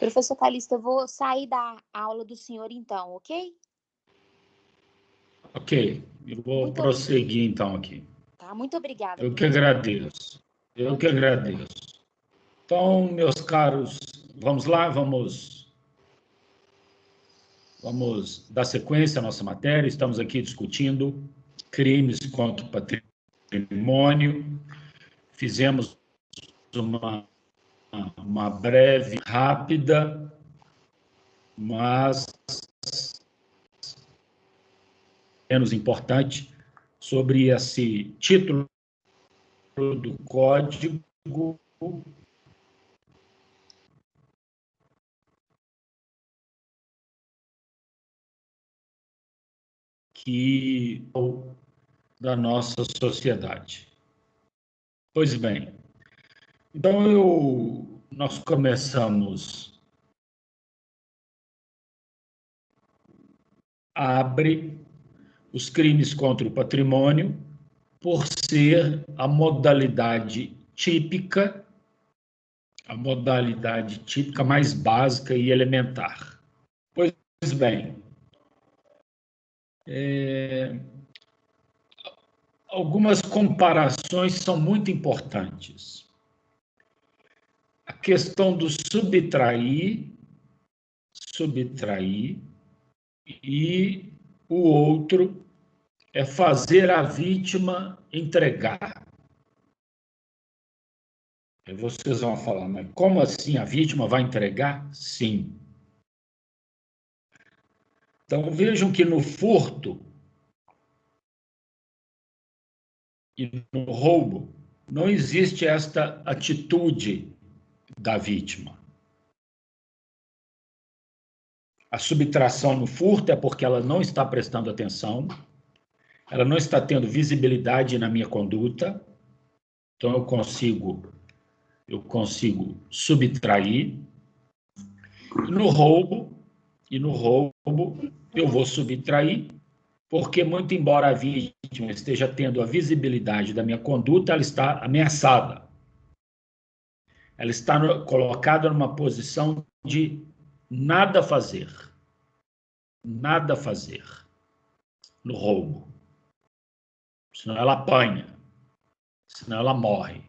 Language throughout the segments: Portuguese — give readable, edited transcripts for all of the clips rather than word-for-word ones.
Professor Calixto, eu vou sair da aula do senhor então, ok? Ok, eu vou Muito prosseguir então aqui. Tá, muito obrigada. Eu que agradeço. Eu que agradeço. Então, meus caros, vamos lá, vamos dar sequência à nossa matéria. Estamos aqui discutindo crimes contra o patrimônio. Fizemos uma breve, rápida, mas menos importante, sobre esse título do código da nossa sociedade. Pois bem, então nós começamos, abre os crimes contra o patrimônio por ser a modalidade típica mais básica e elementar. Pois bem, algumas comparações são muito importantes. A questão do subtrair, e o outro é fazer a vítima entregar. Aí vocês vão falar, mas como assim a vítima vai entregar? Sim. Então vejam que no furto e no roubo não existe esta atitude da vítima. A subtração no furto é porque ela não está prestando atenção, ela não está tendo visibilidade na minha conduta, então eu consigo subtrair. E no roubo eu vou subtrair, porque muito embora a vítima esteja tendo a visibilidade da minha conduta, ela está ameaçada. Ela está colocada numa posição de nada fazer no roubo. Senão ela apanha, senão ela morre.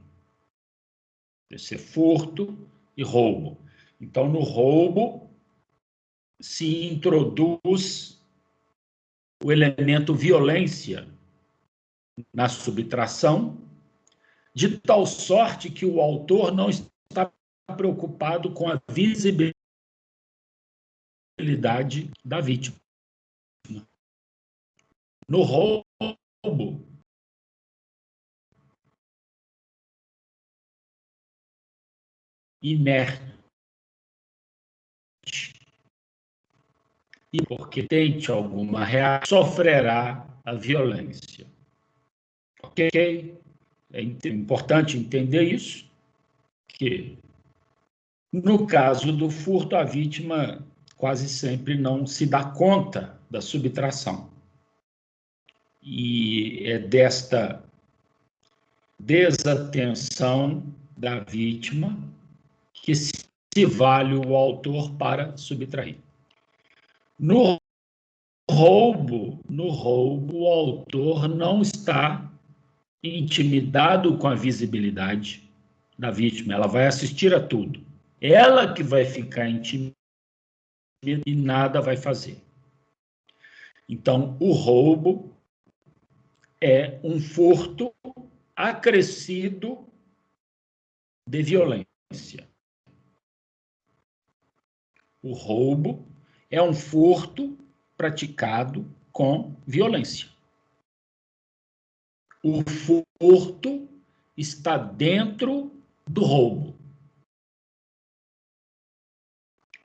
Esse é furto e roubo. Então, no roubo, se introduz o elemento violência na subtração, de tal sorte que o autor não está preocupado com a visibilidade da vítima. No roubo, inerte, e porque tente alguma reação, sofrerá a violência. Ok? É importante entender isso, que no caso do furto, a vítima quase sempre não se dá conta da subtração. E é desta desatenção da vítima que se vale o autor para subtrair. No roubo, o autor não está intimidado com a visibilidade da vítima, ela vai assistir a tudo. Ela que vai ficar intimidada e nada vai fazer. Então, o roubo é um furto acrescido de violência. O roubo é um furto praticado com violência. O furto está dentro do roubo.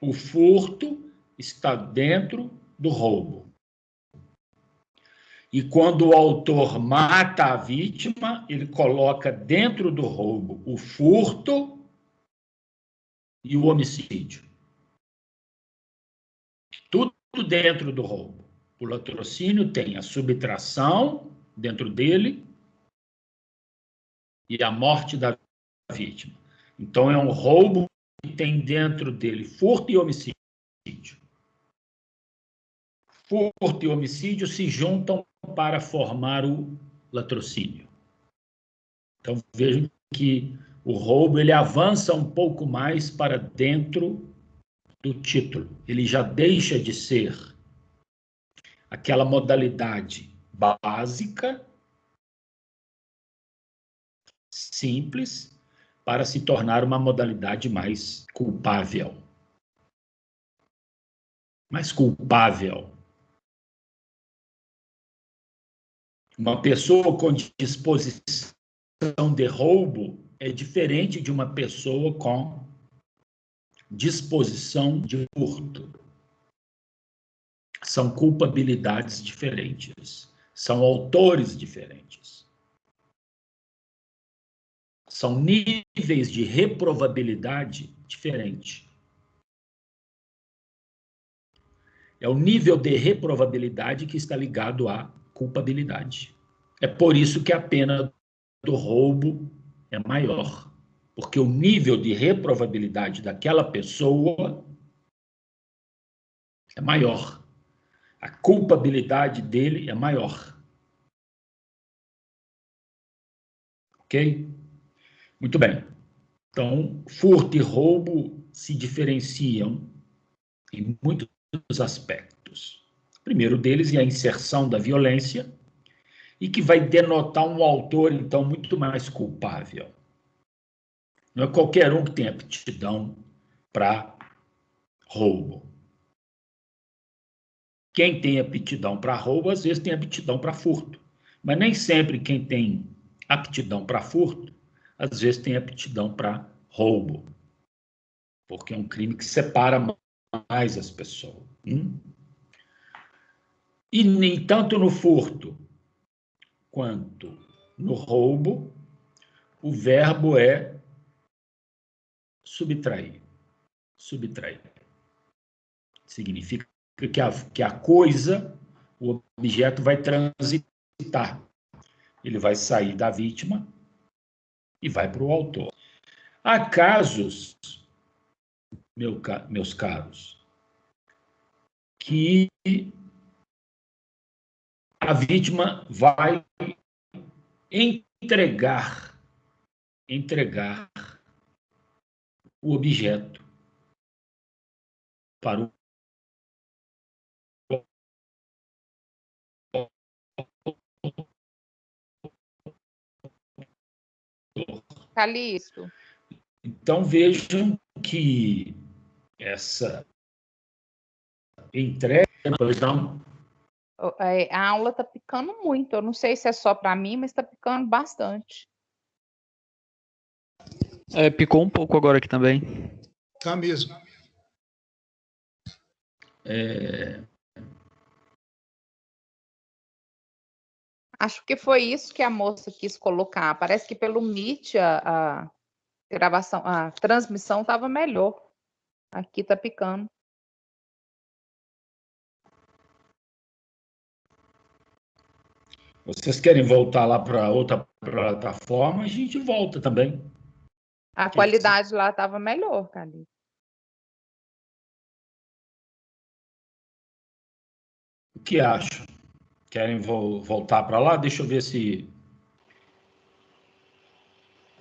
O furto está dentro do roubo. E quando o autor mata a vítima, ele coloca dentro do roubo o furto e o homicídio. Tudo dentro do roubo. O latrocínio tem a subtração dentro dele e a morte da vítima. Então, é um roubo tem dentro dele furto e homicídio. Furto e homicídio se juntam para formar o latrocínio. Então, vejam que o roubo ele avança um pouco mais para dentro do título. Ele já deixa de ser aquela modalidade básica, simples, para se tornar uma modalidade mais culpável. Mais culpável. Uma pessoa com disposição de roubo é diferente de uma pessoa com disposição de furto. São culpabilidades diferentes. São autores diferentes. São níveis de reprovabilidade diferentes. É o nível de reprovabilidade que está ligado à culpabilidade. É por isso que a pena do roubo é maior. Porque o nível de reprovabilidade daquela pessoa é maior. A culpabilidade dele é maior. Ok? Muito bem. Então, furto e roubo se diferenciam em muitos aspectos. O primeiro deles é a inserção da violência, e que vai denotar um autor, então, muito mais culpável. Não é qualquer um que tem aptidão para roubo. Quem tem aptidão para roubo, às vezes tem aptidão para furto. Mas nem sempre quem tem aptidão para furto, às vezes tem aptidão para roubo. Porque é um crime que separa mais as pessoas. E nem tanto no furto quanto no roubo, o verbo é subtrair. Subtrair. Significa que a coisa, o objeto vai transitar. Ele vai sair da vítima e vai para o autor. Há casos, meus caros, que a vítima vai entregar o objeto para o Calixto. Então, vejam que essa entrega... A aula está picando muito. Eu não sei se é só para mim, mas está picando bastante. Picou um pouco agora aqui também. Tá mesmo. Acho que foi isso que a moça quis colocar. Parece que pelo Meet a gravação, a transmissão estava melhor. Aqui está picando. Vocês querem voltar lá para outra plataforma? A gente volta também. A qualidade lá estava melhor, Calixto. O que acham? Querem voltar para lá? Deixa eu ver se...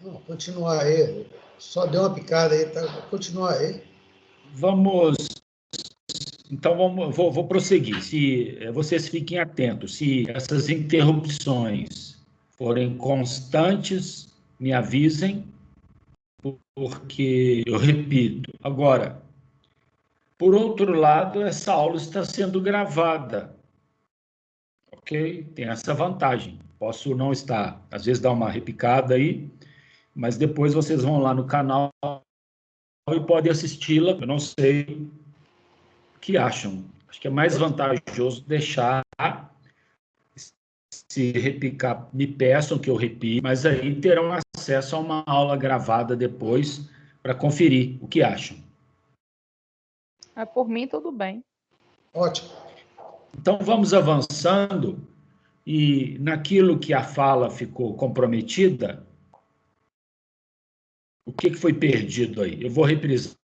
Não, continuar aí. Só deu uma picada aí, tá? Continuar aí. Vamos... Então, vou prosseguir. Se vocês fiquem atentos. Se essas interrupções forem constantes, me avisem, porque eu repito. Agora, por outro lado, essa aula está sendo gravada. Ok? Tem essa vantagem. Posso não estar, às vezes dá uma repicada aí, mas depois vocês vão lá no canal e podem assisti-la. Eu não sei o que acham. Acho que é mais vantajoso deixar, se repicar, me peçam que eu repita, mas aí terão acesso a uma aula gravada depois para conferir o que acham. Por mim, tudo bem. Ótimo. Então, vamos avançando, e naquilo que a fala ficou comprometida, O que foi perdido aí? Eu vou reprisar.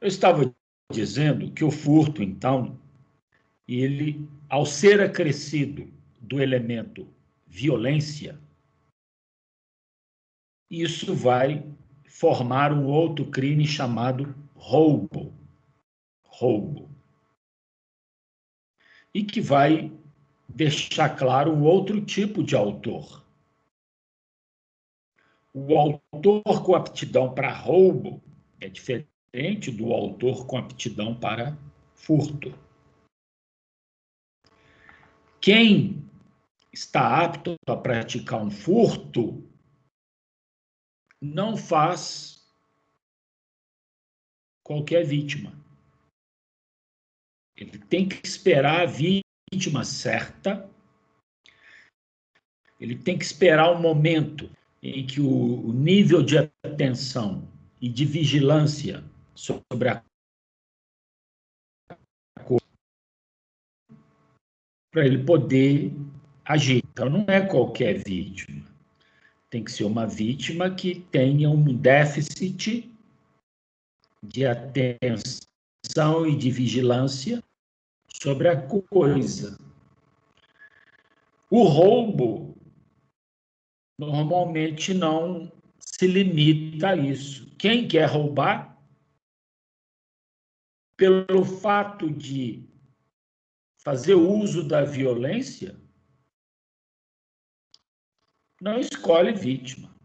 Eu estava dizendo que o furto, então, ele, ao ser acrescido do elemento violência, isso vai formar um outro crime chamado roubo. Roubo. E que vai deixar claro um outro tipo de autor. O autor com aptidão para roubo é diferente do autor com aptidão para furto. Quem está apto a praticar um furto não faz qualquer vítima. Ele tem que esperar a vítima certa, ele tem que esperar o momento em que o nível de atenção e de vigilância sobre a coisa, para ele poder agir. Então, não é qualquer vítima. Tem que ser uma vítima que tenha um déficit de atenção e de vigilância sobre a coisa. O roubo normalmente não se limita a isso. Quem quer roubar, pelo fato de fazer uso da violência, não escolhe vítima.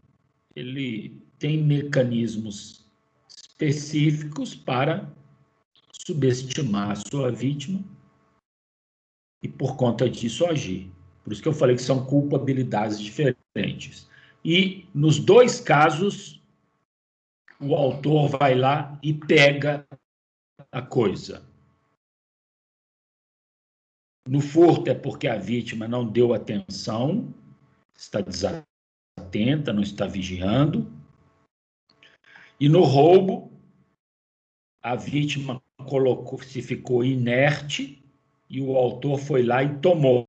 Ele tem mecanismos específicos para subestimar a sua vítima e, por conta disso, agir. Por isso que eu falei que são culpabilidades diferentes. E, nos dois casos, o autor vai lá e pega a coisa. No furto é porque a vítima não deu atenção, está desatenta, não está vigiando. E no roubo, a vítima se ficou inerte e o autor foi lá e tomou.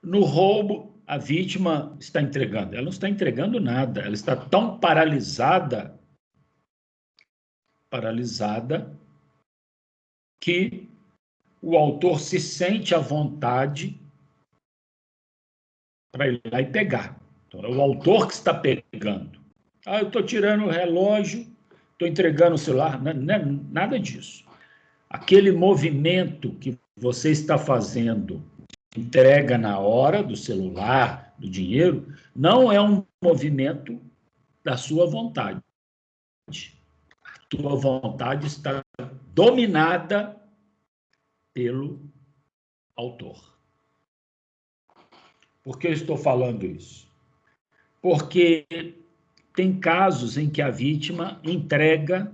No roubo, a vítima está entregando. Ela não está entregando nada, ela está tão paralisada que o autor se sente à vontade para ir lá e pegar. Então, é o autor que está pegando. Eu estou tirando o relógio, estou entregando o celular, nada disso. Aquele movimento que você está fazendo, entrega na hora do celular, do dinheiro, não é um movimento da sua vontade. A tua vontade está dominada pelo autor. Por que eu estou falando isso? Porque tem casos em que a vítima entrega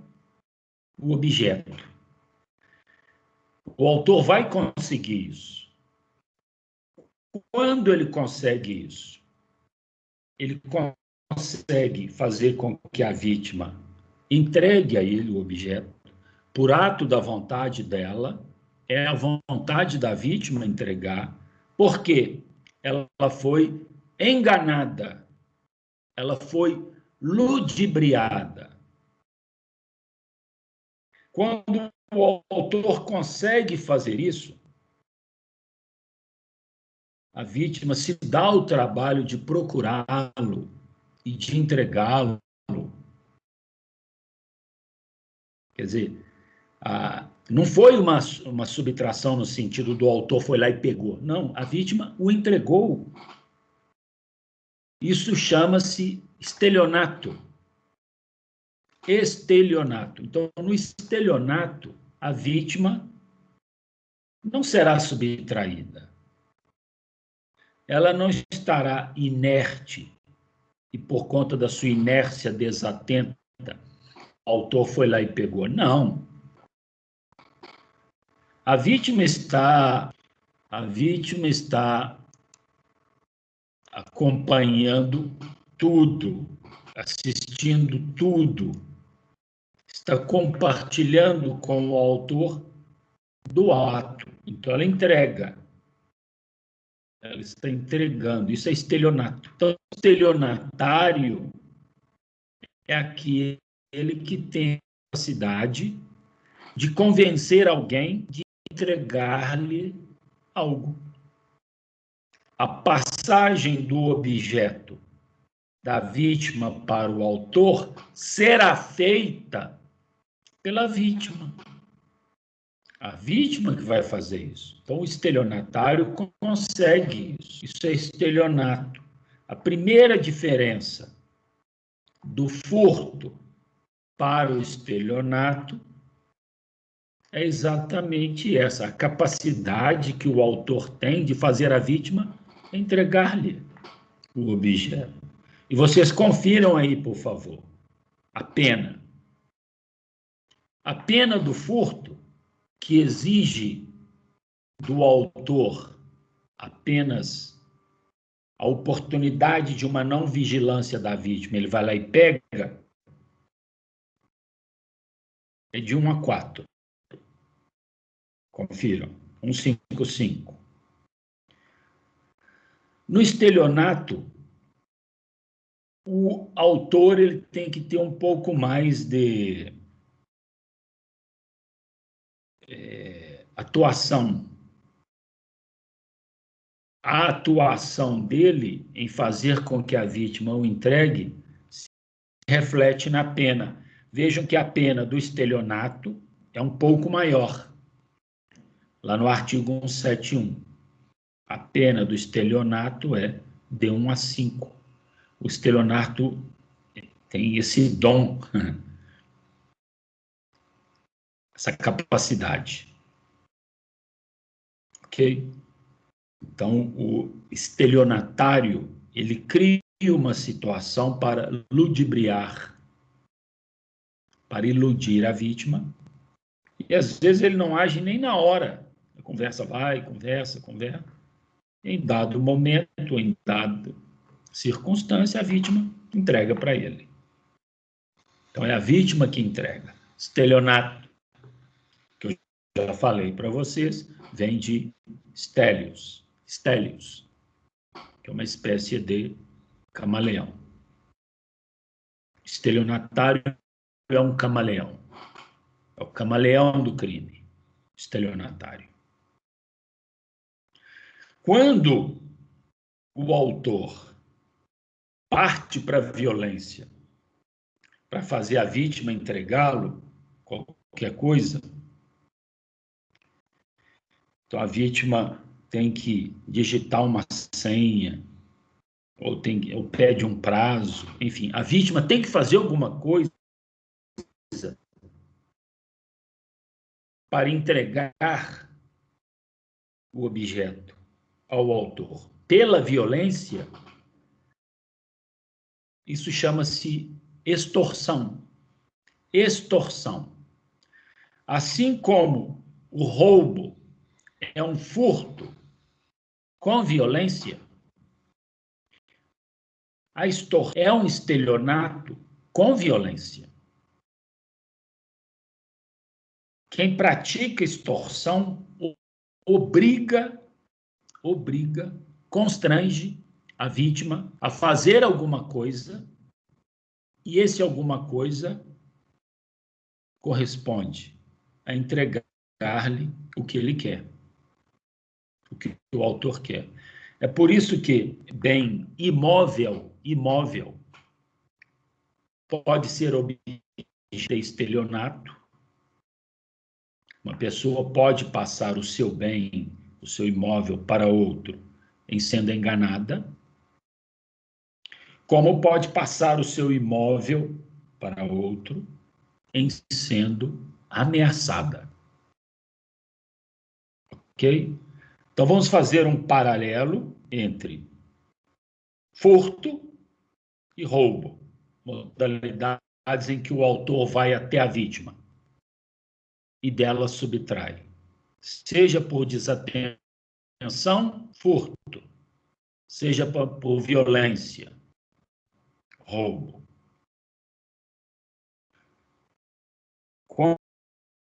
o objeto. O autor vai conseguir isso. Quando ele consegue isso? Ele consegue fazer com que a vítima entregue a ele o objeto por ato da vontade dela, é a vontade da vítima entregar, porque ela foi enganada, ela foi ludibriada. Quando o autor consegue fazer isso, a vítima se dá o trabalho de procurá-lo e de entregá-lo. Quer dizer, não foi uma subtração no sentido do autor foi lá e pegou. Não, a vítima o entregou. Isso chama-se estelionato. Estelionato. Então, no estelionato, a vítima não será subtraída. Ela não estará inerte e, por conta da sua inércia desatenta, o autor foi lá e pegou. Não. A vítima está acompanhando tudo, assistindo tudo, está compartilhando com o autor do ato. Então, ela entrega. Ela está entregando. Isso é estelionato. Então, o estelionatário é aquele que tem a capacidade de convencer alguém de entregar-lhe algo. A passagem do objeto da vítima para o autor será feita pela vítima. A vítima que vai fazer isso. Então, o estelionatário consegue isso. Isso é estelionato. A primeira diferença do furto para o estelionato é exatamente essa, a capacidade que o autor tem de fazer a vítima entregar-lhe o objeto. E vocês confiram aí, por favor, a pena. A pena do furto, que exige do autor apenas a oportunidade de uma não vigilância da vítima, ele vai lá e pega, é de 1 a 4. Confiram. 155. No estelionato, o autor ele tem que ter um pouco mais de atuação. A atuação dele em fazer com que a vítima o entregue se reflete na pena. Vejam que a pena do estelionato é um pouco maior. Lá no artigo 171. A pena do estelionato é de 1 a 5. O estelionato tem esse dom, essa capacidade. Ok? Então, o estelionatário, ele cria uma situação para ludibriar, para iludir a vítima, e às vezes ele não age nem na hora. A conversa vai, conversa. Em dado momento, em dada circunstância, a vítima entrega para ele. Então, é a vítima que entrega. Estelionato, que eu já falei para vocês, vem de stélios, que é uma espécie de camaleão. Estelionatário é um camaleão. É o camaleão do crime, estelionatário. Quando o autor parte para a violência, para fazer a vítima entregá-lo, qualquer coisa, então a vítima tem que digitar uma senha, ou pede um prazo, enfim, a vítima tem que fazer alguma coisa para entregar o objeto ao autor. Pela violência, isso chama-se extorsão. Extorsão. Assim como o roubo é um furto com violência, a extorsão é um estelionato com violência. Quem pratica extorsão obriga, constrange a vítima a fazer alguma coisa, e esse alguma coisa corresponde a entregar-lhe o que ele quer, o que o autor quer. É por isso que bem imóvel pode ser objeto de estelionato. Uma pessoa pode passar o seu bem, o seu imóvel para outro em sendo enganada, como pode passar o seu imóvel para outro em sendo ameaçada. Ok? Então, vamos fazer um paralelo entre furto e roubo, modalidades em que o autor vai até a vítima e dela subtrai. Seja por desatenção, furto, seja por violência, roubo.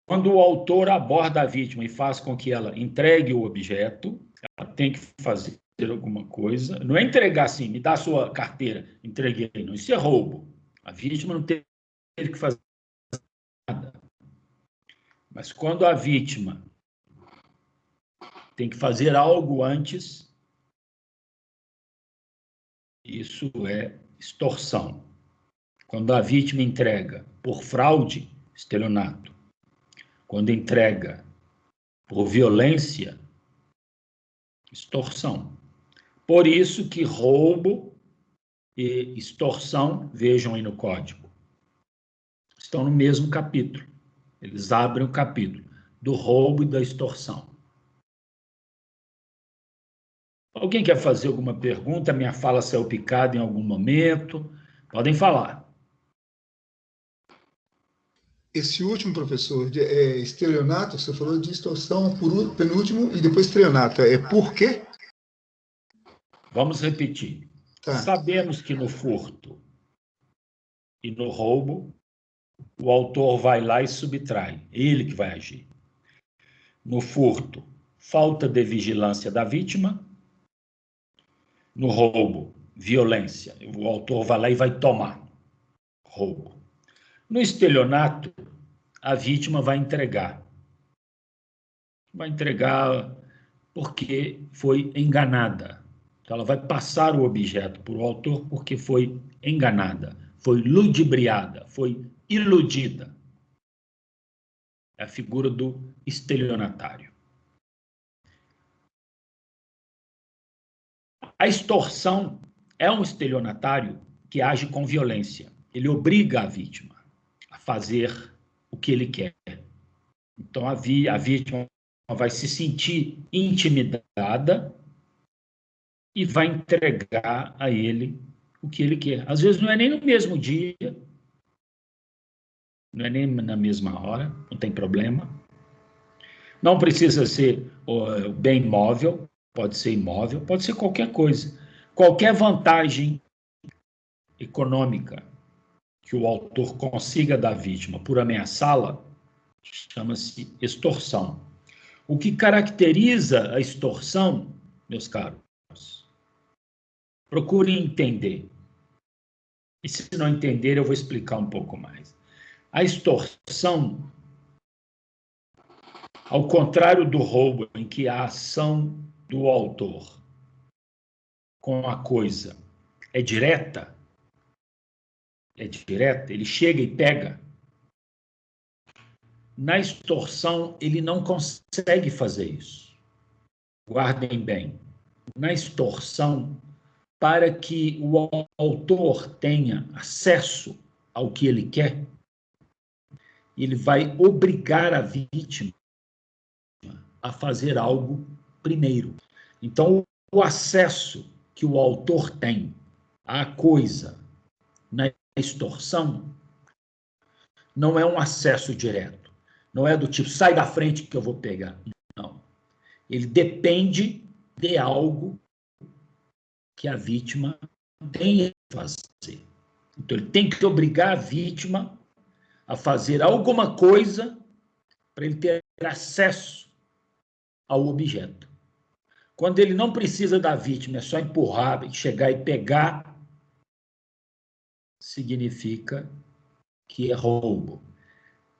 Quando o autor aborda a vítima e faz com que ela entregue o objeto, ela tem que fazer alguma coisa, não é entregar assim, me dá a sua carteira, entreguei, não, isso é roubo. A vítima não teve que fazer nada. Mas quando a vítima tem que fazer algo antes, isso é extorsão. Quando a vítima entrega por fraude, estelionato. Quando entrega por violência, extorsão. Por isso que roubo e extorsão, vejam aí no código, estão no mesmo capítulo. Eles abrem o capítulo do roubo e da extorsão. Alguém quer fazer alguma pergunta? Minha fala saiu picada em algum momento? Podem falar. Esse último, professor, estelionato, você falou de extorsão por penúltimo e depois estelionato. É por quê? Vamos repetir. Tá. Sabemos que no furto e no roubo, o autor vai lá e subtrai. Ele que vai agir. No furto, falta de vigilância da vítima. No roubo, violência. O autor vai lá e vai tomar. Roubo. No estelionato, a vítima vai entregar. Vai entregar porque foi enganada. Então, ela vai passar o objeto para o autor porque foi enganada, foi ludibriada, foi iludida. É a figura do estelionatário. A extorsão é um estelionatário que age com violência. Ele obriga a vítima a fazer o que ele quer. Então, a vítima vai se sentir intimidada e vai entregar a ele o que ele quer. Às vezes não é nem no mesmo dia, não é nem na mesma hora, não tem problema. Não precisa ser bem móvel, pode ser imóvel, pode ser qualquer coisa. Qualquer vantagem econômica que o autor consiga da vítima por ameaçá-la chama-se extorsão. O que caracteriza a extorsão, meus caros, procurem entender. E se não entender, eu vou explicar um pouco mais. A extorsão, ao contrário do roubo, em que a ação do autor com a coisa é direta, ele chega e pega. Na extorsão, ele não consegue fazer isso. Guardem bem. Na extorsão, para que o autor tenha acesso ao que ele quer, ele vai obrigar a vítima a fazer algo primeiro. Então, o acesso que o autor tem à coisa na extorsão não é um acesso direto. Não é do tipo, sai da frente que eu vou pegar. Não. Ele depende de algo que a vítima tem que fazer. Então, ele tem que obrigar a vítima a fazer alguma coisa para ele ter acesso ao objeto. Quando ele não precisa da vítima, é só empurrar, chegar e pegar, significa que é roubo.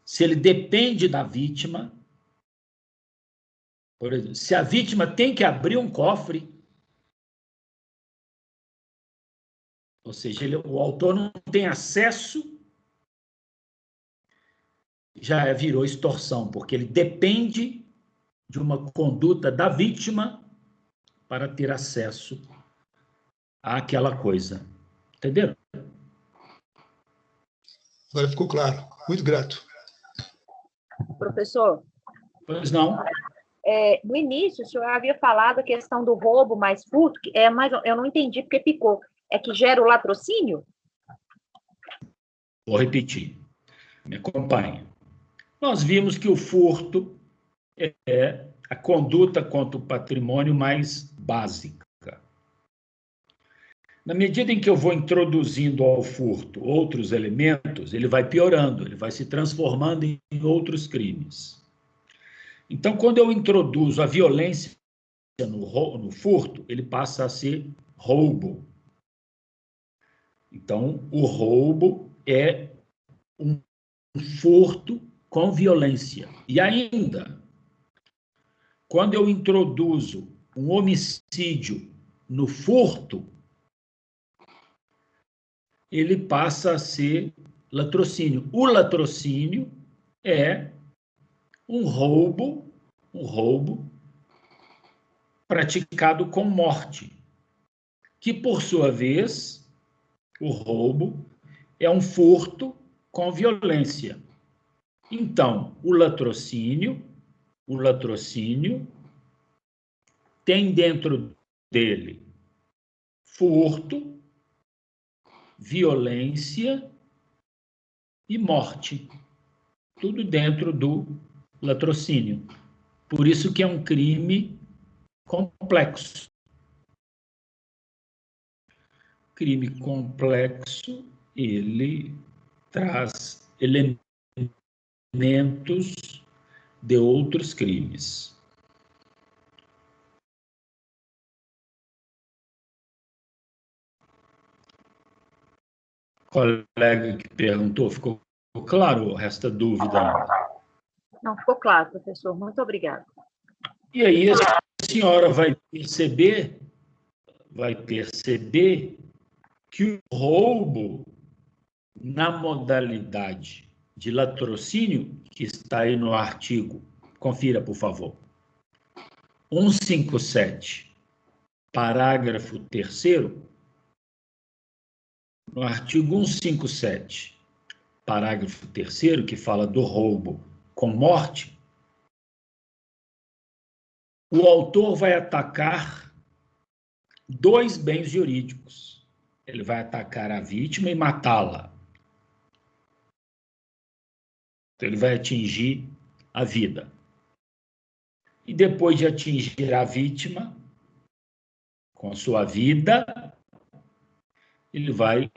Se ele depende da vítima, por exemplo, se a vítima tem que abrir um cofre, ou seja, o autor não tem acesso, já virou extorsão, porque ele depende de uma conduta da vítima para ter acesso àquela coisa. Entenderam? Agora ficou claro. Muito grato. Professor, Pois não? no início o senhor havia falado a questão do roubo mais furto, mas eu não entendi porque picou. É que gera o latrocínio? Vou repetir. Me acompanhe. Nós vimos que o furto é a conduta contra o patrimônio mais básica. Na medida em que eu vou introduzindo ao furto outros elementos, ele vai piorando, ele vai se transformando em outros crimes. Então, quando eu introduzo a violência no furto, ele passa a ser roubo. Então, o roubo é um furto com violência. E ainda, quando eu introduzo um homicídio no furto, ele passa a ser latrocínio. O latrocínio é um roubo praticado com morte, que, por sua vez, o roubo é um furto com violência. Então, o latrocínio tem dentro dele furto, violência e morte. Tudo dentro do latrocínio. Por isso que é um crime complexo. Crime complexo, ele traz elementos de outros crimes. Colega que perguntou, ficou claro? Resta dúvida ainda? Não, ficou claro, professor. Muito obrigada. E aí a senhora vai perceber que o roubo na modalidade de latrocínio, que está aí no artigo, confira, por favor, 157, parágrafo 3º, no artigo 157, parágrafo 3º, que fala do roubo com morte, o autor vai atacar 2 bens jurídicos. Ele vai atacar a vítima e matá-la. Então, ele vai atingir a vida. E depois de atingir a vítima com a sua vida, ele vai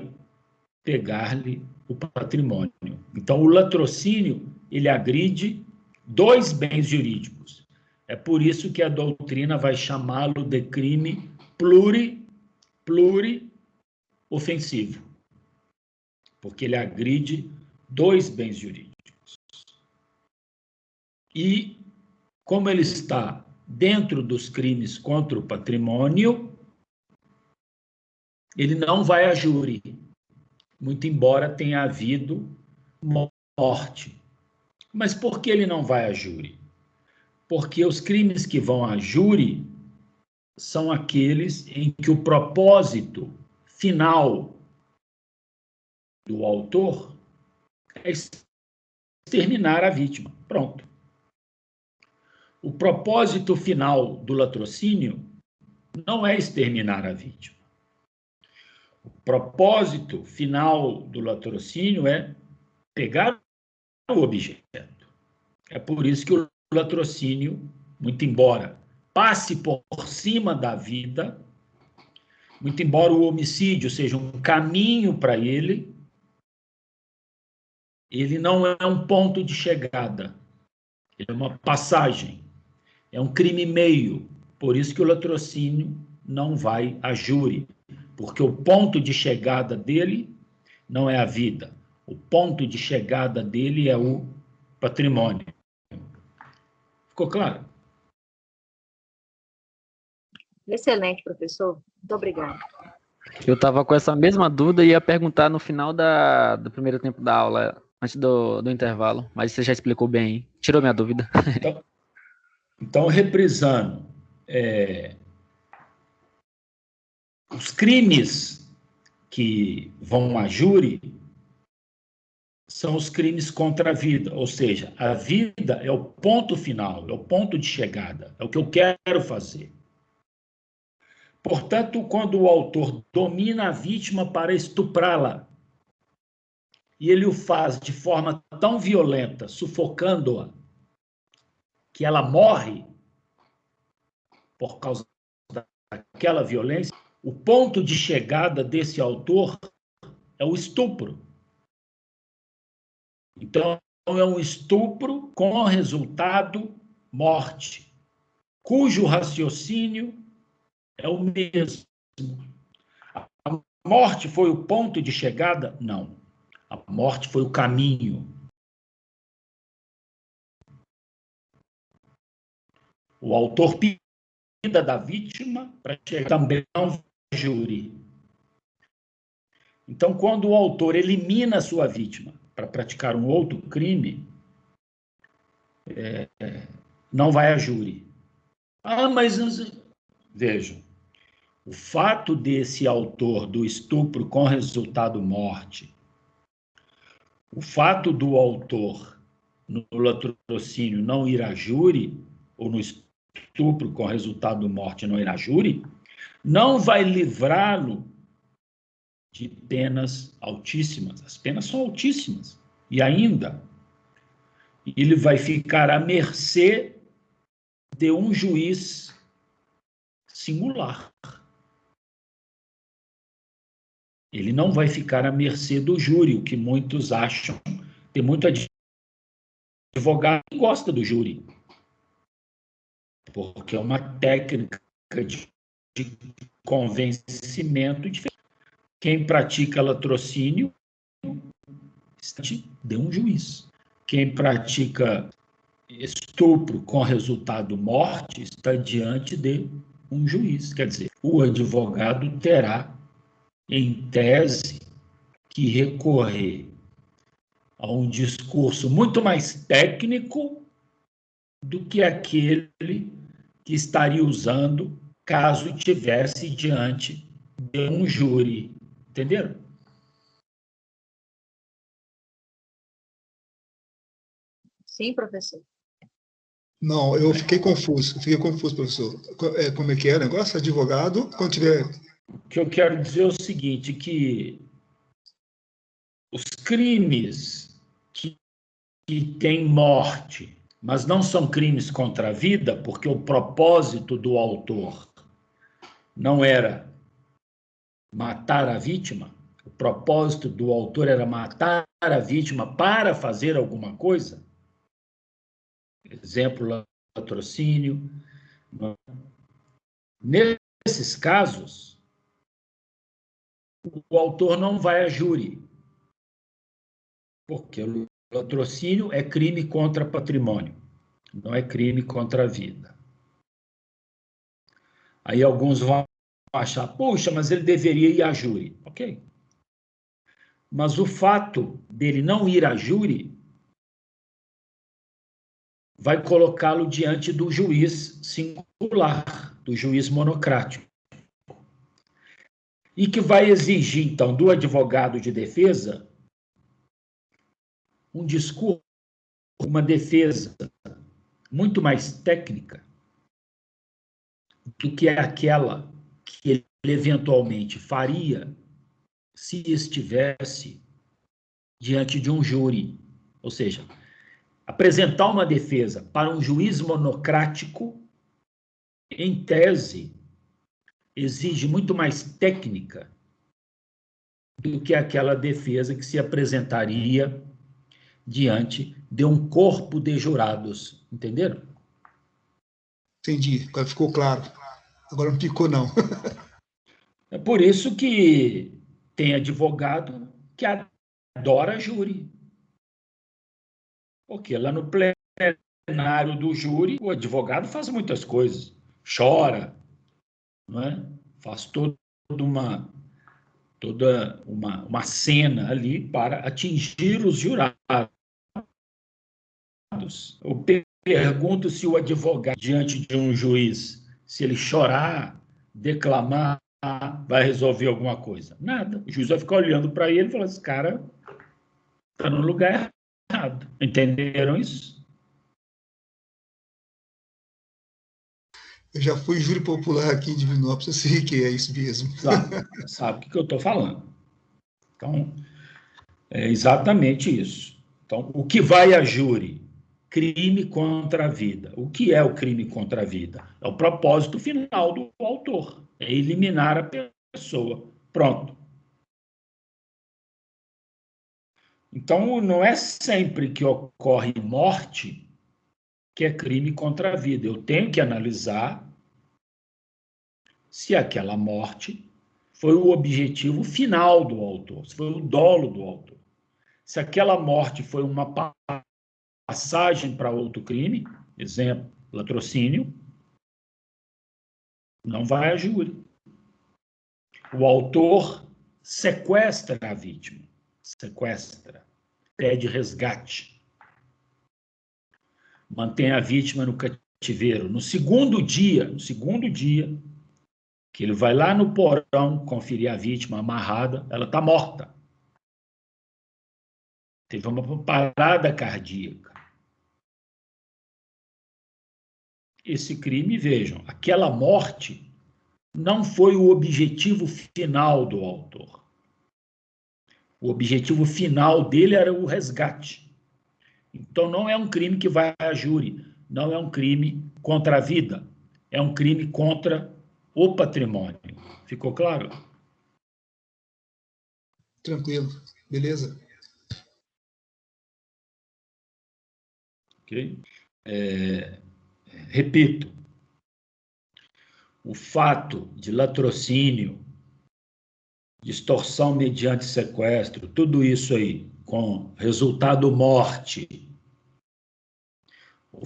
pegar-lhe o patrimônio. Então, o latrocínio, ele agride 2 bens jurídicos. É por isso que a doutrina vai chamá-lo de crime pluriofensivo, porque ele agride 2 bens jurídicos. E, como ele está dentro dos crimes contra o patrimônio, ele não vai a júri, muito embora tenha havido morte. Mas por que ele não vai a júri? Porque os crimes que vão a júri são aqueles em que o propósito final do autor é exterminar a vítima. Pronto. O propósito final do latrocínio não é exterminar a vítima. O propósito final do latrocínio é pegar o objeto. É por isso que o latrocínio, muito embora passe por cima da vida, muito embora o homicídio seja um caminho para ele, ele não é um ponto de chegada, ele é uma passagem, é um crime meio. Por isso que o latrocínio não vai a júri, porque o ponto de chegada dele não é a vida, o ponto de chegada dele é o patrimônio. Ficou claro? Excelente, professor. Muito obrigada. Eu estava com essa mesma dúvida e ia perguntar no final do primeiro tempo da aula, antes do intervalo, mas você já explicou bem, hein? Tirou minha dúvida. Então reprisando, os crimes que vão a júri são os crimes contra a vida, ou seja, a vida é o ponto final, é o ponto de chegada, é o que eu quero fazer. Portanto, quando o autor domina a vítima para estuprá-la, e ele o faz de forma tão violenta, sufocando-a, que ela morre por causa daquela violência, o ponto de chegada desse autor é o estupro. Então, é um estupro com resultado morte, cujo raciocínio é o mesmo. A morte foi o ponto de chegada? Não. A morte foi o caminho. O autor pida da vítima para chegar também ao júri. Então, quando o autor elimina a sua vítima para praticar um outro crime, não vai a júri. Mas vejam, o fato desse autor do estupro com resultado morte, o fato do autor no latrocínio não ir a júri, ou no estupro com resultado morte não ir a júri, não vai livrá-lo de penas altíssimas. As penas são altíssimas. E ainda, ele vai ficar à mercê de um juiz singular. Ele não vai ficar à mercê do júri, o que muitos acham. Tem muito advogado que gosta do júri, porque é uma técnica de convencimento diferente. Quem pratica latrocínio está de um juiz. Quem pratica estupro com resultado morte está diante de um juiz. Quer dizer, o advogado terá, em tese, que recorrer a um discurso muito mais técnico do que aquele que estaria usando caso estivesse diante de um júri. Entenderam? Sim, professor. Não, eu fiquei confuso, professor. Como é que é o negócio? Advogado, quando tiver... O que eu quero dizer é o seguinte, que os crimes que têm morte, mas não são crimes contra a vida, porque o propósito do autor não era matar a vítima, o propósito do autor era matar a vítima para fazer alguma coisa. Exemplo, latrocínio. Nesses casos, o autor não vai a júri, porque o latrocínio é crime contra patrimônio, não é crime contra a vida. Aí alguns vão achar, poxa, mas ele deveria ir a júri. Ok. Mas o fato dele não ir a júri vai colocá-lo diante do juiz singular, do juiz monocrático. E que vai exigir, então, do advogado de defesa um discurso, uma defesa muito mais técnica do que aquela que ele eventualmente faria se estivesse diante de um júri. Ou seja, apresentar uma defesa para um juiz monocrático, em tese, exige muito mais técnica do que aquela defesa que se apresentaria diante de um corpo de jurados. Entenderam? Entendi, agora ficou claro. Agora não picou, não. É por isso que tem advogado que adora júri. Porque lá no plenário do júri, o advogado faz muitas coisas. Chora, não é? Faz toda uma cena ali para atingir os jurados. Eu pergunto se o advogado, diante de um juiz, se ele chorar, declamar, vai resolver alguma coisa. Nada. O juiz vai ficar olhando para ele e falar, esse cara está no lugar errado. Entenderam isso? Eu já fui júri popular aqui em Divinópolis, eu sei que é isso mesmo. Sabe o que eu estou falando. Então, é exatamente isso. Então, o que vai a júri? Crime contra a vida. O que é o crime contra a vida? É o propósito final do autor. É eliminar a pessoa. Pronto. Então, não é sempre que ocorre morte que é crime contra a vida. Eu tenho que analisar se aquela morte foi o objetivo final do autor, se foi o dolo do autor. Se aquela morte foi uma passagem para outro crime, exemplo, latrocínio, não vai a júri. O autor sequestra a vítima, pede resgate, mantém a vítima no cativeiro. No segundo dia, que ele vai lá no porão conferir a vítima amarrada, ela está morta. Teve uma parada cardíaca. Esse crime, vejam, aquela morte não foi o objetivo final do autor. O objetivo final dele era o resgate. Então, não é um crime que vai a júri, não é um crime contra a vida, é um crime contra o patrimônio. Ficou claro? Tranquilo. Beleza? Ok? Repito, o fato de latrocínio, de extorsão mediante sequestro, tudo isso aí, com resultado morte, o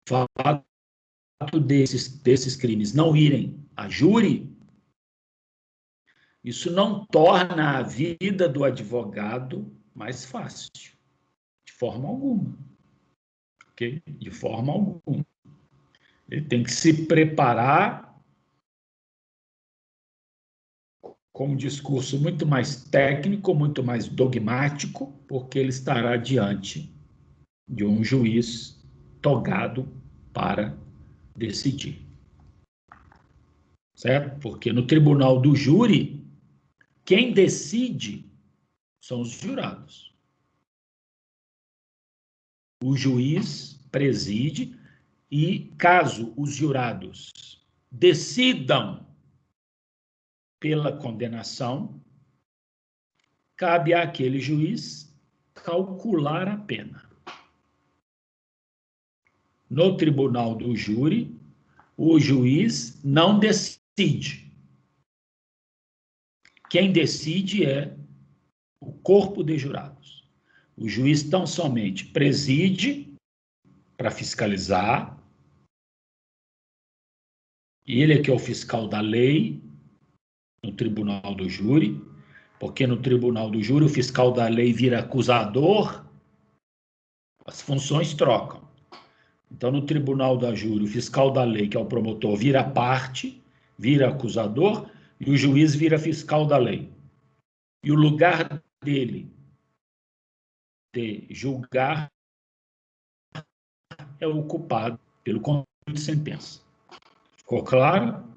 fato desses crimes não irem a júri, isso não torna a vida do advogado mais fácil, de forma alguma. Okay? De forma alguma. Ele tem que se preparar com um discurso muito mais técnico, muito mais dogmático, porque ele estará diante de um juiz togado para decidir. Certo? Porque no tribunal do júri, quem decide são os jurados. O juiz preside e, caso os jurados decidam pela condenação, cabe àquele juiz calcular a pena. No tribunal do júri, o juiz não decide. Quem decide é o corpo de jurados. O juiz tão somente preside para fiscalizar, e ele é que é o fiscal da lei no tribunal do júri, porque no tribunal do júri o fiscal da lei vira acusador, as funções trocam. Então, no tribunal da júri, o fiscal da lei, que é o promotor, vira parte, vira acusador, e o juiz vira fiscal da lei. E o lugar dele de julgar é ocupado pelo controle de sentença. Ficou claro?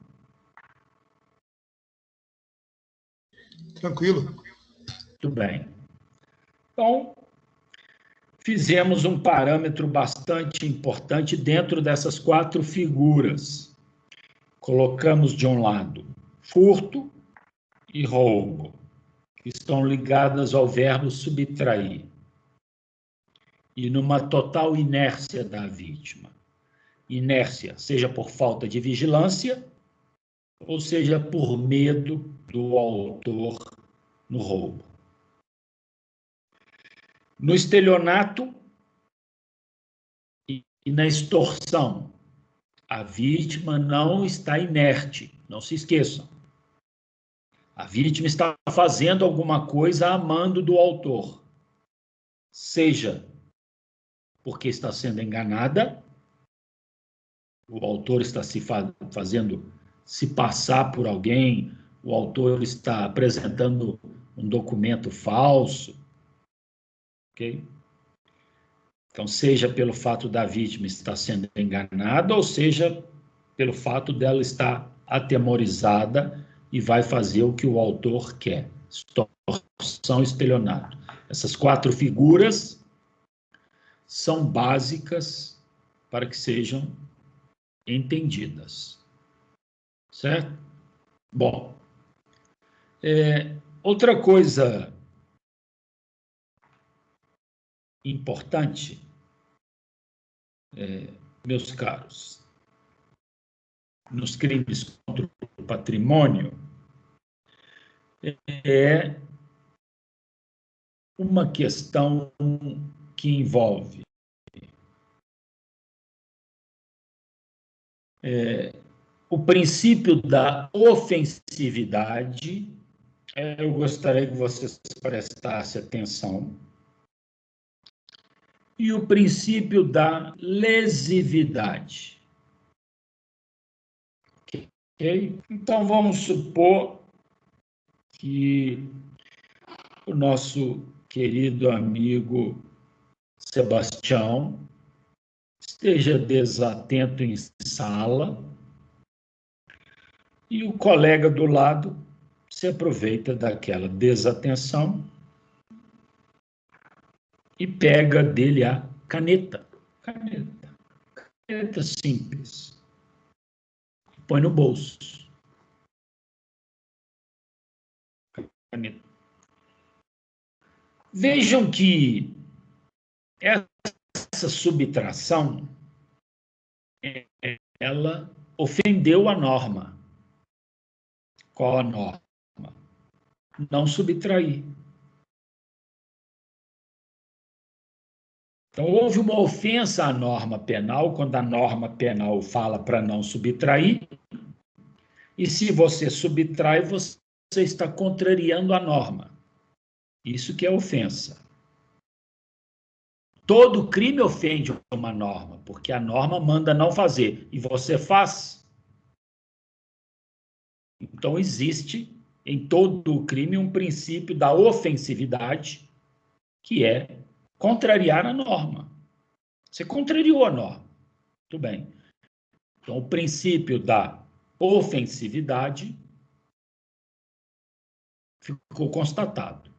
Tranquilo. Muito bem. Então, fizemos um parâmetro bastante importante dentro dessas 4 figuras. Colocamos de um lado furto e roubo, que estão ligadas ao verbo subtrair, e numa total inércia da vítima. Inércia, seja por falta de vigilância, ou seja por medo do autor no roubo. No estelionato e na extorsão, a vítima não está inerte, não se esqueçam. A vítima está fazendo alguma coisa a mando do autor, seja porque está sendo enganada, o autor está se fazendo se passar por alguém, o autor está apresentando um documento falso, ok? Então, seja pelo fato da vítima estar sendo enganada, ou seja pelo fato dela estar atemorizada e vai fazer o que o autor quer. Extorsão e estelionato. Essas 4 figuras são básicas para que sejam entendidas. Certo? Bom, outra coisa importante meus caros, nos crimes contra o patrimônio, é uma questão que envolve o princípio da ofensividade. Eu gostaria que vocês prestassem atenção. E o princípio da lesividade. Ok? Então, vamos supor que o nosso querido amigo Sebastião esteja desatento em sala e o colega do lado se aproveita daquela desatenção e pega dele a caneta simples, põe no bolso. Caneta. Vejam que essa subtração, ela ofendeu a norma. Qual a norma? Não subtrair. Então, houve uma ofensa à norma penal, quando a norma penal fala para não subtrair, e se você subtrai, você está contrariando a norma. Isso que é ofensa. Todo crime ofende uma norma, porque a norma manda não fazer, e você faz. Então, existe em todo o crime um princípio da ofensividade, que é contrariar a norma. Você contrariou a norma. Muito bem. Então, o princípio da ofensividade ficou constatado.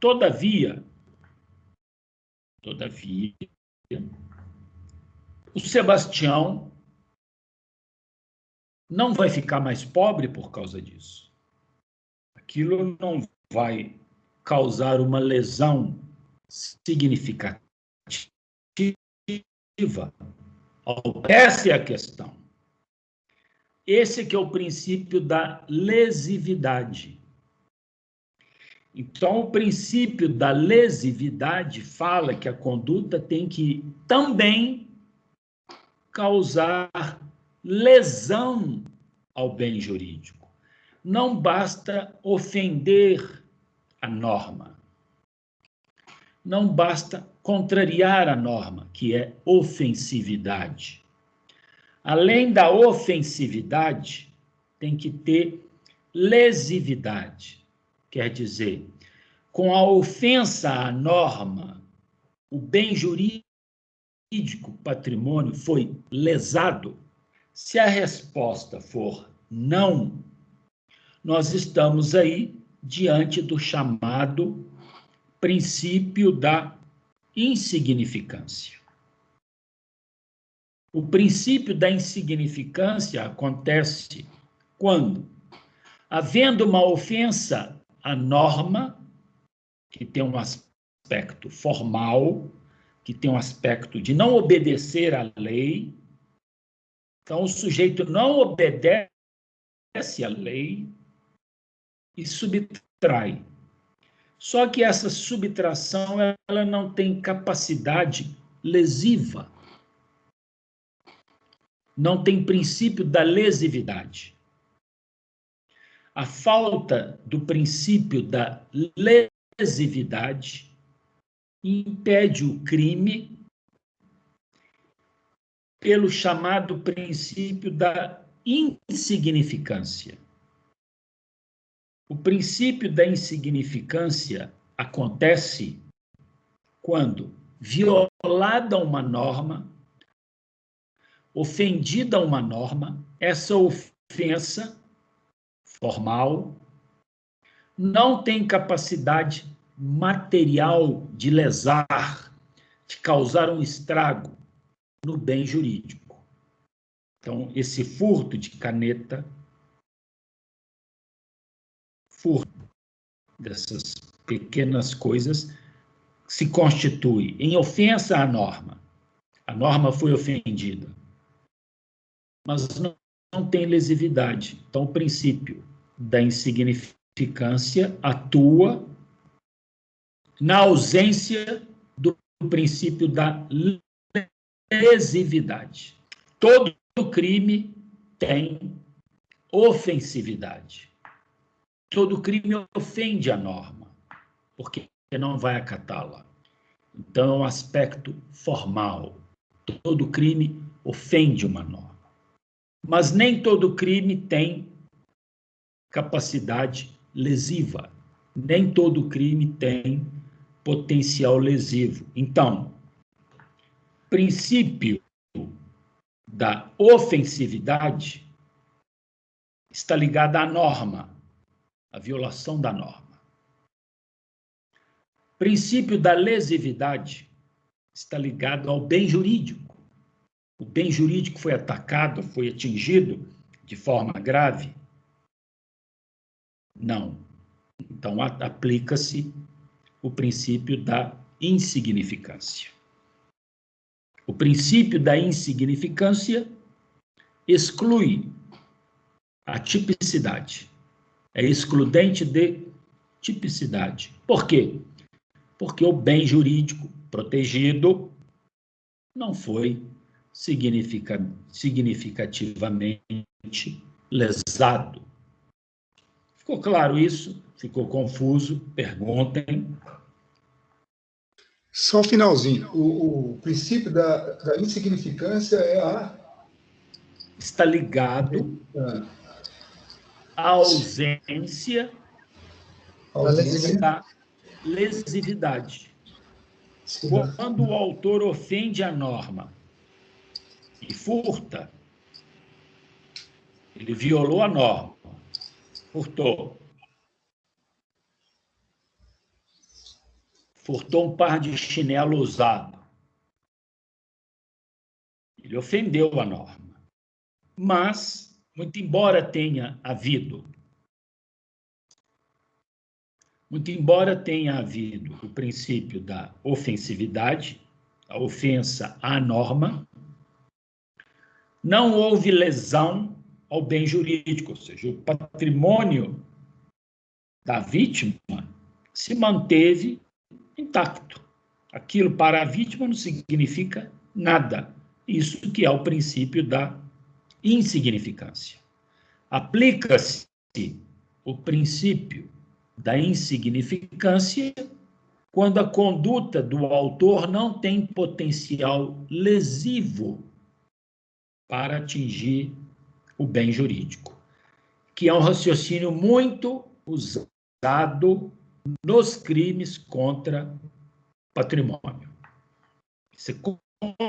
Todavia, o Sebastião não vai ficar mais pobre por causa disso. Aquilo não vai causar uma lesão significativa. Essa é a questão. Esse que é o princípio da lesividade. Então, o princípio da lesividade fala que a conduta tem que também causar lesão ao bem jurídico. Não basta ofender a norma. Não basta contrariar a norma, que é ofensividade. Além da ofensividade, tem que ter lesividade. Quer dizer, com a ofensa à norma, o bem jurídico, patrimônio, foi lesado. Se a resposta for não, nós estamos aí diante do chamado princípio da insignificância. O princípio da insignificância acontece quando, havendo uma ofensa à norma, que tem um aspecto formal, que tem um aspecto de não obedecer à lei, então o sujeito não obedece à lei e subtrai. Só que essa subtração, ela não tem capacidade lesiva. Não tem princípio da lesividade. A falta do princípio da lesividade impede o crime pelo chamado princípio da insignificância. O princípio da insignificância acontece quando, violada uma norma, ofendida uma norma, essa ofensa formal não tem capacidade material de lesar, de causar um estrago no bem jurídico. Então, esse furto de caneta, furto dessas pequenas coisas, se constitui em ofensa à norma. A norma foi ofendida. Mas não tem lesividade. Então, o princípio da insignificância atua na ausência do princípio da lesividade. Todo crime tem ofensividade. Todo crime ofende a norma, porque não vai acatá-la. Então, é um aspecto formal. Todo crime ofende uma norma. Mas nem todo crime tem capacidade lesiva. Nem todo crime tem potencial lesivo. Então, princípio da ofensividade está ligado à norma, à violação da norma. Princípio da lesividade está ligado ao bem jurídico. O bem jurídico foi atacado, foi atingido de forma grave? Não. Então, aplica-se o princípio da insignificância. O princípio da insignificância exclui a tipicidade. É excludente de tipicidade. Por quê? Porque o bem jurídico protegido não foi significativamente lesado. Ficou claro isso? Ficou confuso? Perguntem. Só o finalzinho. O princípio da insignificância é a... Está ligado à ausência da lesividade. Quando o autor ofende a norma e furta, ele violou a norma, furtou um par de chinelo usado. Ele ofendeu a norma. Mas, muito embora tenha havido o princípio da ofensividade, a ofensa à norma, não houve lesão ao bem jurídico, ou seja, o patrimônio da vítima se manteve intacto. Aquilo para a vítima não significa nada. Isso que é o princípio da insignificância. Aplica-se o princípio da insignificância quando a conduta do autor não tem potencial lesivo para atingir o bem jurídico, que é um raciocínio muito usado nos crimes contra patrimônio. Isso é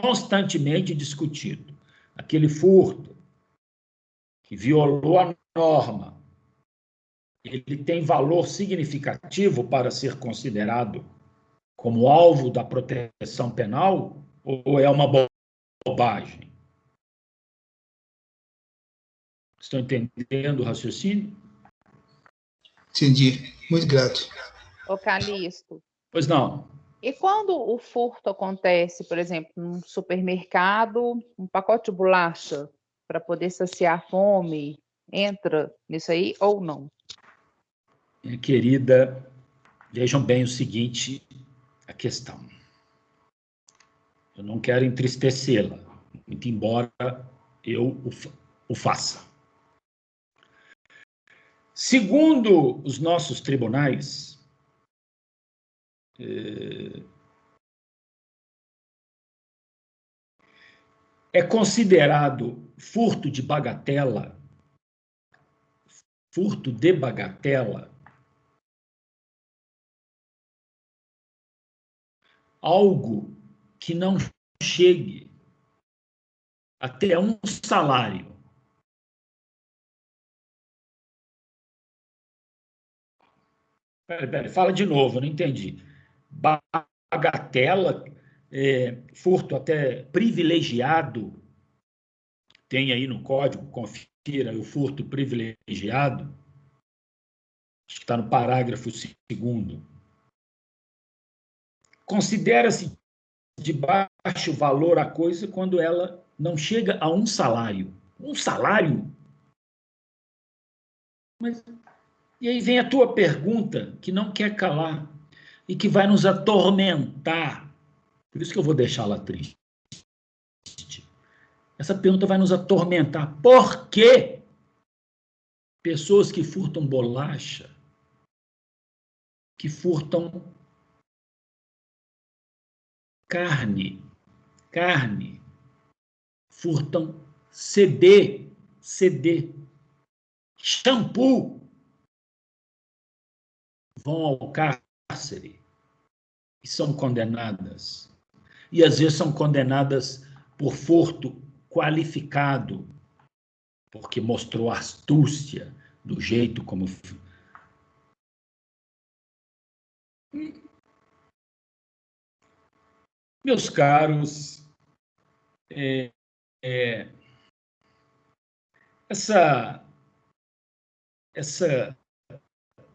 constantemente discutido. Aquele furto que violou a norma, ele tem valor significativo para ser considerado como alvo da proteção penal ou é uma bobagem? Estão entendendo o raciocínio? Entendi. Muito grato. Ô, Calixto, Pois não. e quando o furto acontece, por exemplo, num supermercado, um pacote de bolacha para poder saciar a fome, entra nisso aí ou não? Minha querida, vejam bem o seguinte, a questão. Eu não quero entristecê-la, muito embora eu o faça. Segundo os nossos tribunais, é considerado furto de bagatela, furto de bagatela, algo que não chegue até um salário. Peraí, fala de novo, eu não entendi. Bagatela, furto até privilegiado, tem aí no código, confira o furto privilegiado, acho que está no parágrafo 2º. Considera-se de baixo valor a coisa quando ela não chega a um salário. Um salário? Mas, e aí vem a tua pergunta, que não quer calar e que vai nos atormentar. Por isso que eu vou deixá-la triste. Essa pergunta vai nos atormentar. Por que pessoas que furtam bolacha, que furtam carne, furtam CD, shampoo, vão ao cárcere e são condenadas. E às vezes são condenadas por furto qualificado, porque mostrou astúcia do jeito como... Meus caros, essa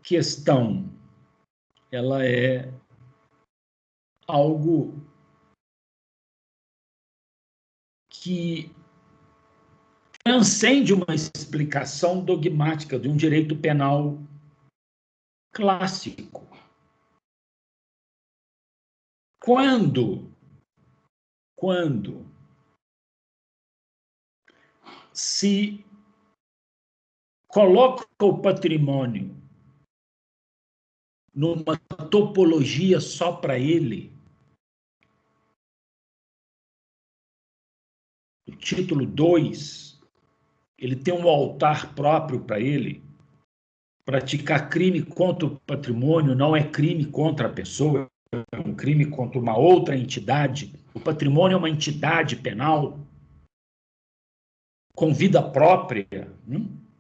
questão, ela é algo que transcende uma explicação dogmática de um direito penal clássico. Quando se coloca o patrimônio numa topologia só para ele, o título 2, ele tem um altar próprio para ele. Praticar crime contra o patrimônio não é crime contra a pessoa, é um crime contra uma outra entidade. O patrimônio é uma entidade penal com vida própria,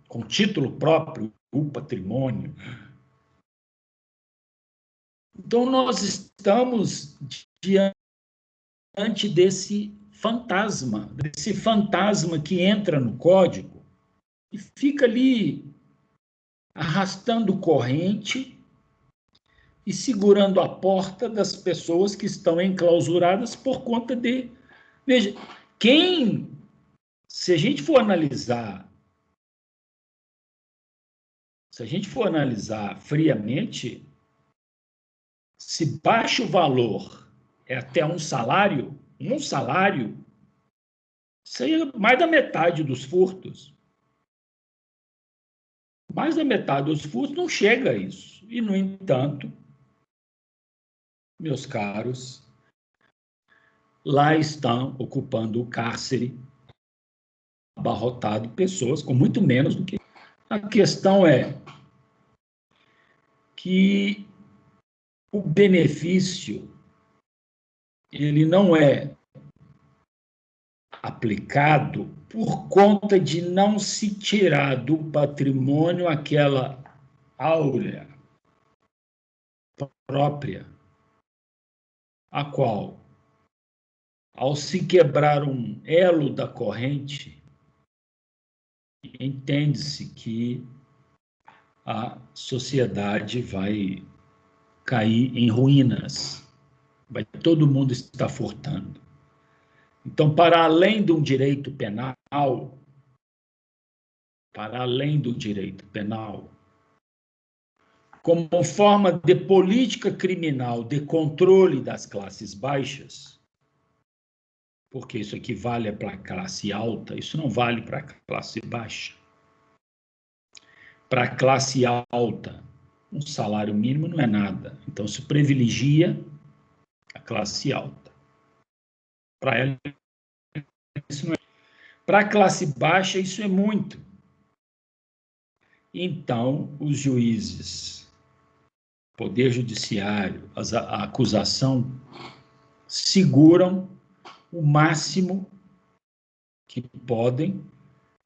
com título próprio, o patrimônio. Então, nós estamos diante desse fantasma que entra no código e fica ali arrastando corrente e segurando a porta das pessoas que estão enclausuradas por conta de... Veja, se a gente for analisar friamente, se baixo valor é até um salário, isso aí é mais da metade dos furtos. Mais da metade dos furtos não chega a isso. E, no entanto, meus caros, lá estão ocupando o cárcere, abarrotado pessoas com muito menos do que... A questão é que o benefício, ele não é aplicado por conta de não se tirar do patrimônio aquela áurea própria, a qual, ao se quebrar um elo da corrente, entende-se que a sociedade vai cair em ruínas, todo mundo está furtando. Então, para além de um direito penal, como forma de política criminal de controle das classes baixas, porque isso aqui vale para a classe alta, isso não vale para a classe baixa. Para a classe alta, um salário mínimo não é nada. Então, se privilegia a classe alta. Para ela, isso não é. Para a classe baixa, isso é muito. Então, os juízes, poder judiciário, a acusação, seguram o máximo que podem,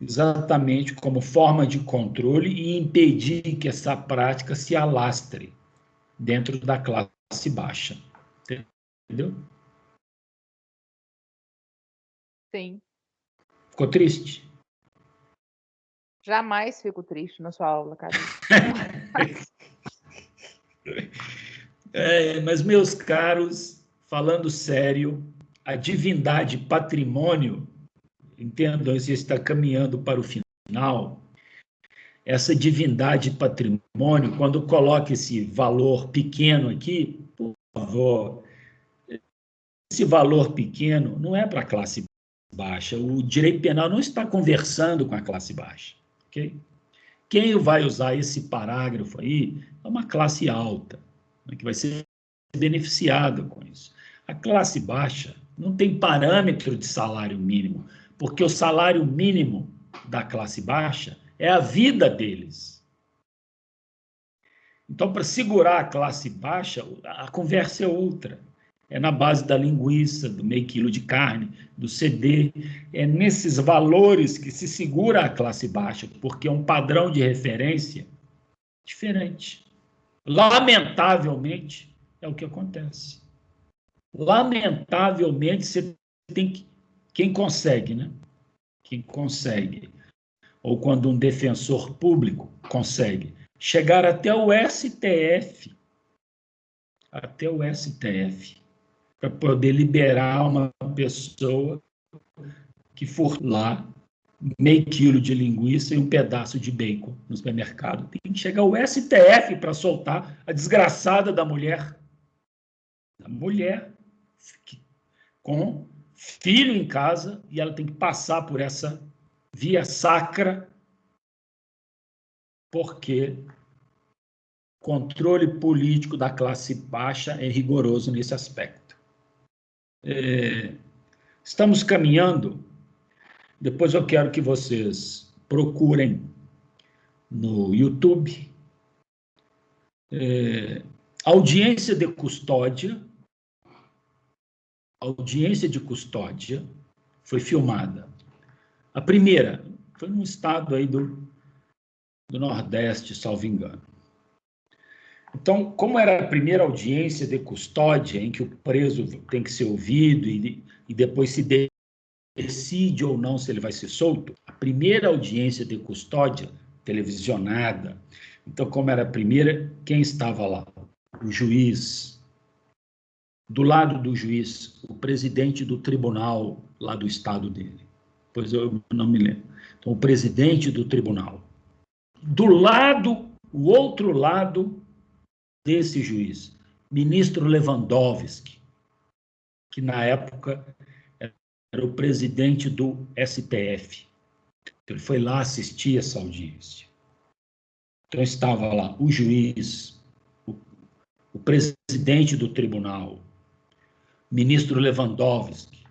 exatamente como forma de controle e impedir que essa prática se alastre dentro da classe baixa. Entendeu? Sim. Ficou triste? Jamais fico triste na sua aula, cara. Mas, meus caros, falando sério, a divindade patrimônio, entendam, se está caminhando para o final, essa divindade patrimônio, quando coloca esse valor pequeno aqui, por favor, esse valor pequeno não é para a classe baixa. O direito penal não está conversando com a classe baixa. Okay? Quem vai usar esse parágrafo aí é uma classe alta, né, que vai ser beneficiada com isso. A classe baixa não tem parâmetro de salário mínimo, porque o salário mínimo da classe baixa é a vida deles. Então, para segurar a classe baixa, a conversa é outra. É na base da linguiça, do meio quilo de carne, do CD. É nesses valores que se segura a classe baixa, porque é um padrão de referência diferente. Lamentavelmente, é o que acontece. Lamentavelmente, você tem que... Quem consegue, né? Quem consegue, ou quando um defensor público consegue, chegar até o STF, para poder liberar uma pessoa que for lá, meio quilo de linguiça e um pedaço de bacon no supermercado. Tem que chegar ao STF para soltar a desgraçada da mulher. A mulher com filho em casa, e ela tem que passar por essa via sacra, porque o controle político da classe baixa é rigoroso nesse aspecto. Estamos caminhando. Depois eu quero que vocês procurem no YouTube audiência de custódia. Audiência de custódia foi filmada. A primeira foi num estado aí do Nordeste, salvo engano. Então, como era a primeira audiência de custódia, em que o preso tem que ser ouvido e depois se decide ou não se ele vai ser solto, a primeira audiência de custódia, televisionada, então, como era a primeira, quem estava lá? O juiz. Do lado do juiz, o presidente do tribunal lá do estado dele. Pois eu não me lembro. Então, o presidente do tribunal. Do lado, o outro lado desse juiz, ministro Lewandowski, que na época era o presidente do STF. Ele foi lá assistir essa audiência. Então, estava lá o juiz, o presidente do tribunal, ministro Lewandowski,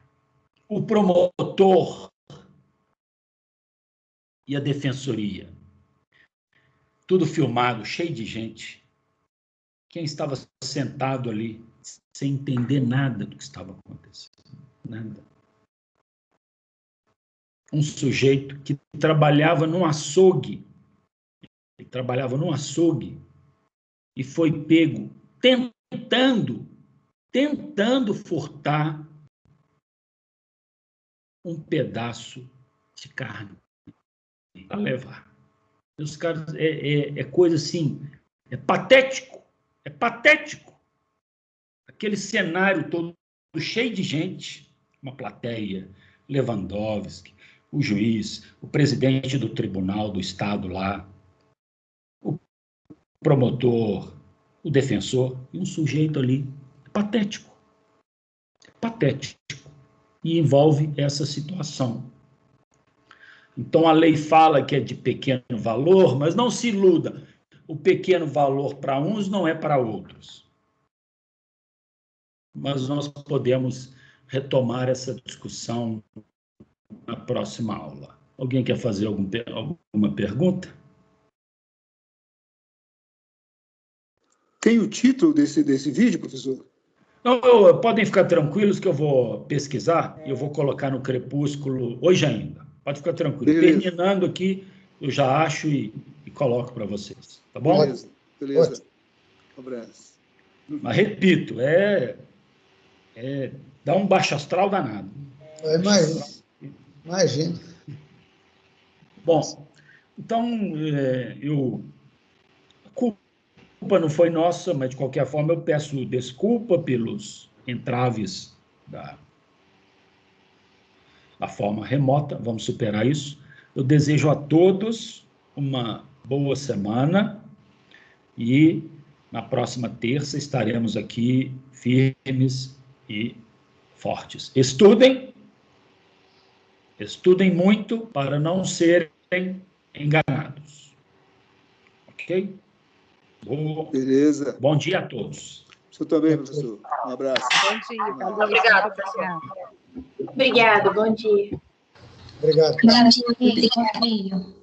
o promotor e a defensoria. Tudo filmado, cheio de gente. Quem estava sentado ali, sem entender nada do que estava acontecendo. Nada. Um sujeito que trabalhava num açougue. Ele trabalhava num açougue e foi pego tentando furtar um pedaço de carne para levar. Os caras, é coisa assim, é patético. Aquele cenário todo cheio de gente, uma plateia, Lewandowski, o juiz, o presidente do tribunal do estado lá, o promotor, o defensor, e um sujeito ali, patético. E envolve essa situação. Então, a lei fala que é de pequeno valor, mas não se iluda. O pequeno valor para uns não é para outros. Mas nós podemos retomar essa discussão na próxima aula. Alguém quer fazer alguma pergunta? Tem o título desse vídeo, professor? Não, podem ficar tranquilos que eu vou pesquisar e eu vou colocar no Crepúsculo hoje ainda. Pode ficar tranquilo. Beleza. Terminando aqui, eu já acho e coloco para vocês. Tá bom? Beleza. Um abraço. Mas repito, dá um baixo astral danado. Imagina. Bom, então, a culpa não foi nossa, mas de qualquer forma eu peço desculpa pelos entraves da forma remota, vamos superar isso. Eu desejo a todos uma boa semana e na próxima terça estaremos aqui firmes e fortes. Estudem muito para não serem enganados. Ok? Beleza. Bom dia a todos. Você também, professor. Um abraço. Bom dia. Valeu. Obrigada, Obrigada. Obrigada, bom dia. Obrigado. Bom dia, Rodrigo.